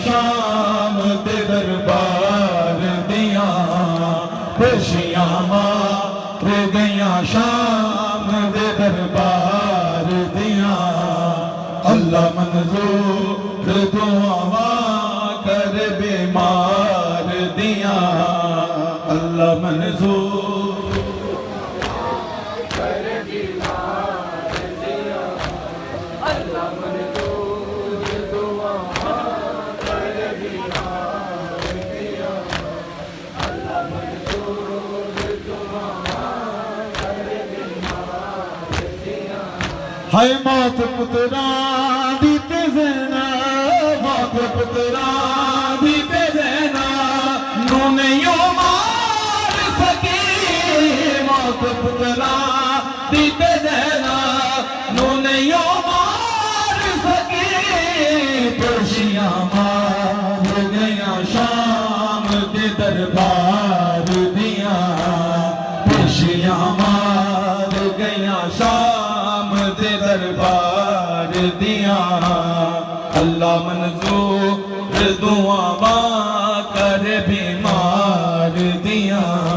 شام دے دربار دیاں خوشیاں مار گئیاں شام دے دربار دیاں اللہ منظور دعاواں کر بیمار دیاں اللہ منظور کر بیمار دیاں اللہ منظور دعاواں کر بیمار دیاں اللہ منظور دعاواں کر بیمار دیاں ہائے موت پتراں دی تے زینب موت پتراں دی تے زینب نو نہیں مار سکی موت پتراں دی تے زینب نو نہیں مار سکی پرشیاں مار گئیاں شام دے دربار دیاں پرشیاں مار گئیاں شام دے دربار دیاں اللہ منظور دعاواں کر بیمار دیاں